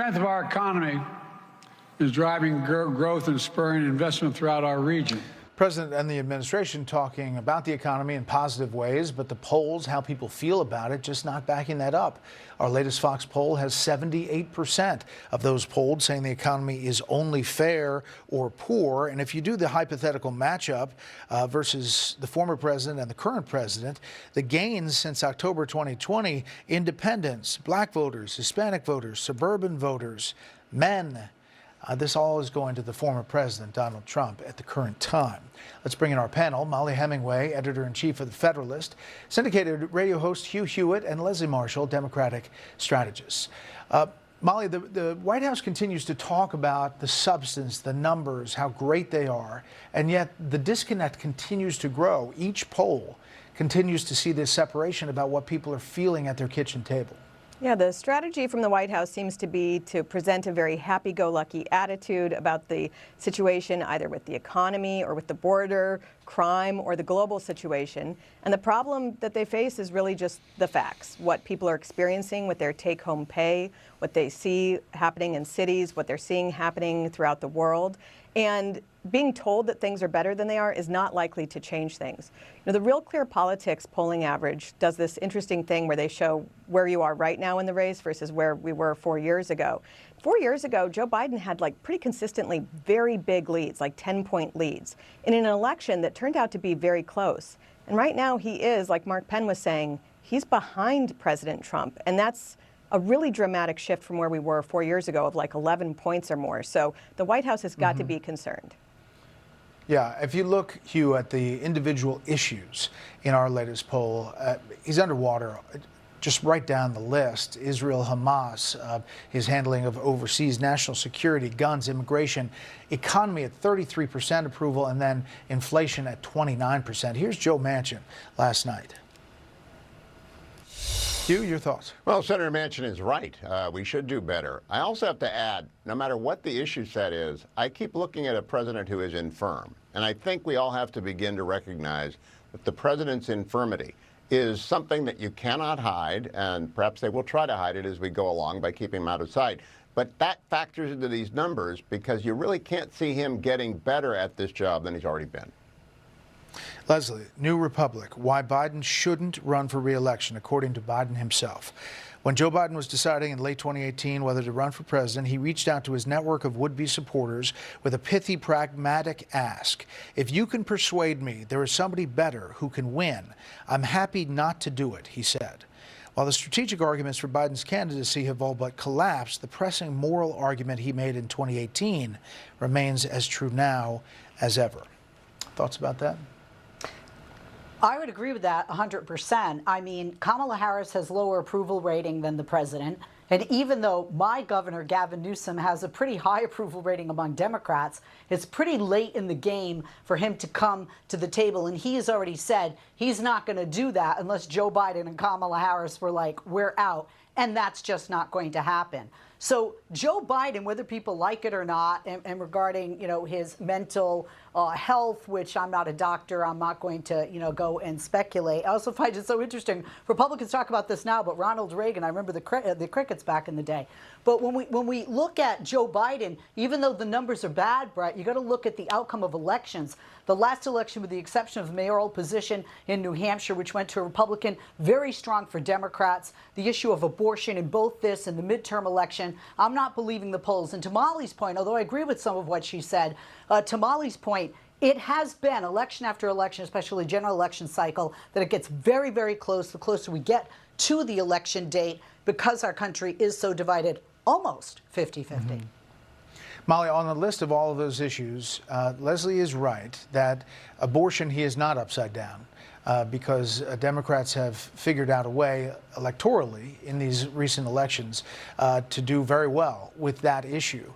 strength of our economy is driving growth and spurring investment throughout our region. President and the administration talking about the economy in positive ways, but the polls, how people feel about it, just not backing that up. Our latest Fox poll has 78% of those polled saying the economy is only fair or poor. And if you do the hypothetical matchup versus the former president and the current president, the gains since October 2020, independents, black voters, Hispanic voters, suburban voters, men, this all is going to the former president, Donald Trump, at the current time. Let's bring in our panel. Molly Hemingway, editor-in-chief of The Federalist, syndicated radio host Hugh Hewitt, and Leslie Marshall, Democratic strategist. Molly, the White House continues to talk about the substance, the numbers, how great they are, and yet the disconnect continues to grow. Each poll continues to see this separation about what people are feeling at their kitchen table. Yeah, the strategy from the White House seems to be to present a very happy-go-lucky attitude about the situation, either with the economy or with the border, crime, or the global situation. And the problem that they face is really just the facts, what people are experiencing with their take-home pay, what they see happening in cities, what they're seeing happening throughout the world. And being told that things are better than they are is not likely to change things. You know, the Real Clear Politics polling average does this interesting thing where they show where you are right now in the race versus where we were 4 years ago. 4 years ago, Joe Biden had pretty consistently very big leads, like 10-point leads, in an election that turned out to be very close. And right now he is, like Mark Penn was saying, he's behind President Trump. And that's a really dramatic shift from where we were 4 years ago of 11 points or more. So the White House has got to be concerned. Yeah, if you look, Hugh, at the individual issues in our latest poll, he's underwater just right down the list. Israel-Hamas, his handling of overseas national security, guns, immigration, economy at 33% approval, and then inflation at 29%. Here's Joe Manchin last night. Hugh, your thoughts? Well, Senator Manchin is right. We should do better. I also have to add, no matter what the issue set is, I keep looking at a president who is infirm. And I think we all have to begin to recognize that the president's infirmity is something that you cannot hide, and perhaps they will try to hide it as we go along by keeping him out of sight. But that factors into these numbers because you really can't see him getting better at this job than he's already been. Leslie, New Republic, why Biden shouldn't run for re-election, according to Biden himself. When Joe Biden was deciding in late 2018 whether to run for president, he reached out to his network of would-be supporters with a pithy, pragmatic ask. If you can persuade me there is somebody better who can win, I'm happy not to do it, he said. While the strategic arguments for Biden's candidacy have all but collapsed, the pressing moral argument he made in 2018 remains as true now as ever. Thoughts about that? I would agree with that 100%. I mean, Kamala Harris has lower approval rating than the president. And even though my governor, Gavin Newsom, has a pretty high approval rating among Democrats, it's pretty late in the game for him to come to the table. And he has already said he's not going to do that unless Joe Biden and Kamala Harris were like, we're out. And that's just not going to happen. So Joe Biden, whether people like it or not, and regarding, you know, his mental health, which I'm not a doctor, I'm not going to, you know, go and speculate. I also find it so interesting. Republicans talk about this now, but Ronald Reagan, I remember the crickets back in the day. But when we look at Joe Biden, even though the numbers are bad, Brett, you got to look at the outcome of elections. The last election, with the exception of the mayoral position in New Hampshire, which went to a Republican, very strong for Democrats. The issue of abortion in both this and the midterm election, I'm not believing the polls. And to Molly's point, although I agree with some of what she said, to Molly's point, it has been election after election, especially general election cycle, that it gets very, very close the closer we get to the election date because our country is so divided, almost 50-50. Molly, on the list of all of those issues, Leslie is right that abortion, he is not upside down because Democrats have figured out a way electorally in these recent elections to do very well with that issue.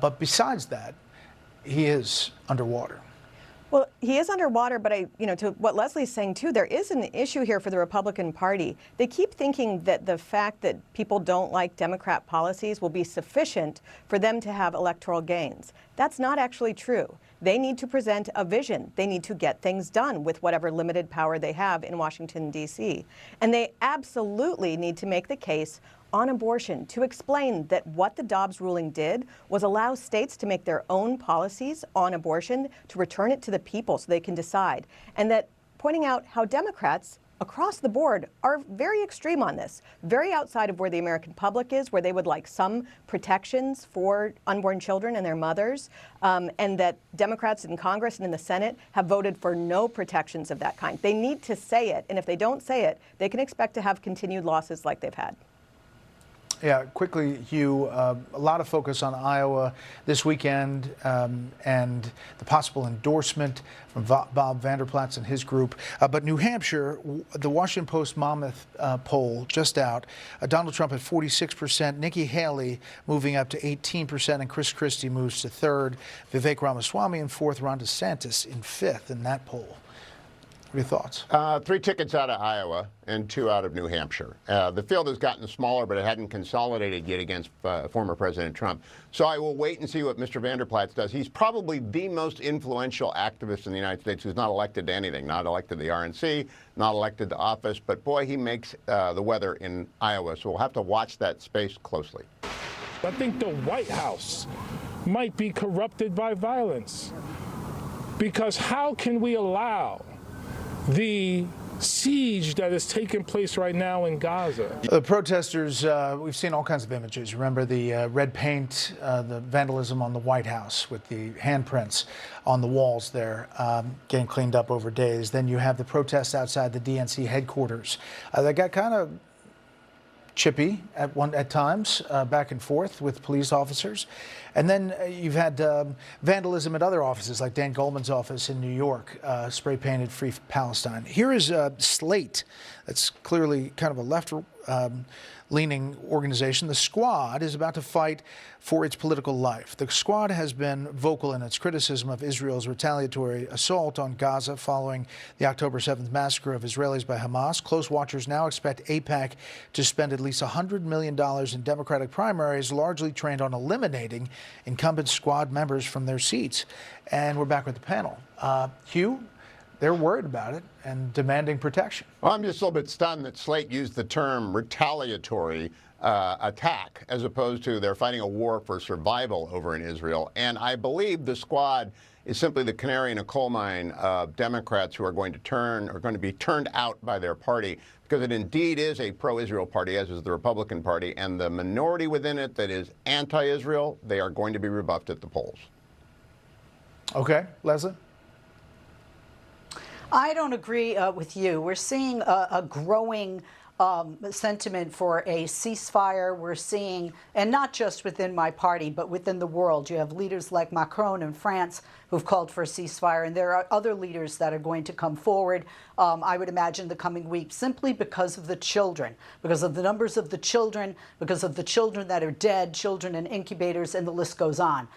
But besides that, he is underwater. Well, he is underwater, but to what Leslie's saying too, there is an issue here for the Republican Party. They keep thinking that the fact that people don't like Democrat policies will be sufficient for them to have electoral gains. That's not actually true. They need to present a vision. They need to get things done with whatever limited power they have in Washington, D.C. And they absolutely need to make the case on abortion to explain that what the Dobbs ruling did was allow states to make their own policies on abortion, to return it to the people so they can decide, and that pointing out how Democrats across the board are very extreme on this, very outside of where the American public is, where they would like some protections for unborn children and their mothers, and that Democrats in Congress and in the Senate have voted for no protections of that kind. They need to say it, and if they don't say it, they can expect to have continued losses like they've had. Yeah, quickly, Hugh, a lot of focus on Iowa this weekend and the possible endorsement from Bob Vanderplaats and his group. But New Hampshire, the Washington Post Monmouth poll just out, Donald Trump at 46%, Nikki Haley moving up to 18%, and Chris Christie moves to third, Vivek Ramaswamy in fourth, Ron DeSantis in fifth in that poll. What are your thoughts? 3 tickets out of Iowa and 2 out of New Hampshire. The field has gotten smaller, but it hadn't consolidated yet against former President Trump. So I will wait and see what Mr. Vanderplaats does. He's probably the most influential activist in the United States who's not elected to anything, not elected to the RNC, not elected to office. But boy, he makes the weather in Iowa. So we'll have to watch that space closely. I think the White House might be corrupted by violence. Because how can we allow the siege that is taking place right now in Gaza? The protesters, we've seen all kinds of images. Remember the red paint, the vandalism on the White House with the handprints on the walls there, getting cleaned up over days. Then you have the protests outside the DNC headquarters. They got kind of chippy at times, back and forth with police officers. And then you've had vandalism at other offices, like Dan Goldman's office in New York, spray painted Free Palestine. Here is Slate. That's clearly kind of a left-leaning organization. The Squad is about to fight for its political life. The Squad has been vocal in its criticism of Israel's retaliatory assault on Gaza following the October 7th massacre of Israelis by Hamas. Close watchers now expect AIPAC to spend at least $100 million in Democratic primaries, largely trained on eliminating incumbent Squad members from their seats. And we're back with the panel. Hugh, they're worried about it and demanding protection. Well, I'm just a little bit stunned that Slate used the term retaliatory attack as opposed to they're fighting a war for survival over in Israel. And I believe the Squad is simply the canary in a coal mine of Democrats who are going to be turned out by their party, because it indeed is a pro-Israel party, as is the Republican Party, and the minority within it that is anti-Israel, they are going to be rebuffed at the polls. Okay, Leslie? I don't agree with you. We're seeing a growing sentiment for a ceasefire. We're seeing, and not just within my party, but within the world. You have leaders like Macron in France who've called for a ceasefire, and there are other leaders that are going to come forward, I would imagine, the coming week, simply because of the children, because of the numbers of the children, because of the children that are dead, children in incubators, and the list goes on.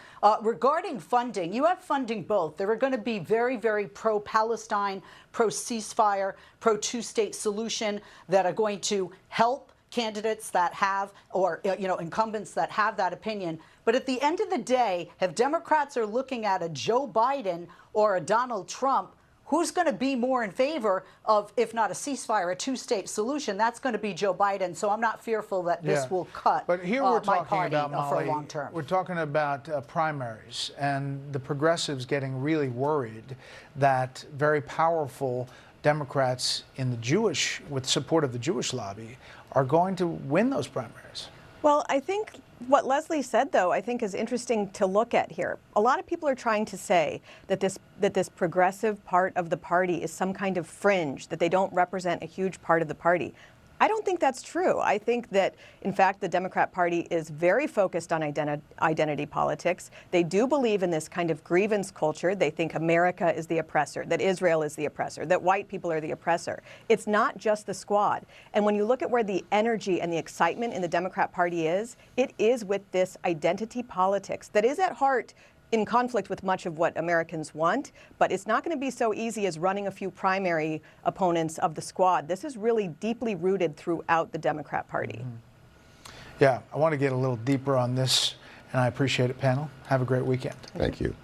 Regarding funding, you have funding both. There are going to be very, very pro-Palestine, pro-ceasefire, pro-two-state solution that are going to help candidates that have, or incumbents that have that opinion. But at the end of the day, if Democrats are looking at a Joe Biden or a Donald Trump, who's going to be more in favor of, if not a ceasefire, a two-state solution? That's going to be Joe Biden. So I'm not fearful that this will cut but here we're my talking party about, Molly, for long term. We're talking about primaries, and the progressives getting really worried that very powerful Democrats in the with support of the Jewish lobby, are going to win those primaries. Well, I think what Leslie said, though, I think is interesting to look at here. A lot of people are trying to say that this progressive part of the party is some kind of fringe, that they don't represent a huge part of the party. I don't think that's true. I think that, in fact, the Democrat Party is very focused on identity politics. They do believe in this kind of grievance culture. They think America is the oppressor, that Israel is the oppressor, that white people are the oppressor. It's not just the Squad. And when you look at where the energy and the excitement in the Democrat Party is, it is with this identity politics that is at heart in conflict with much of what Americans want, but it's not going to be so easy as running a few primary opponents of the Squad. This is really deeply rooted throughout the Democrat Party. Mm-hmm. Yeah, I want to get a little deeper on this, and I appreciate it, panel. Have a great weekend. Thank you.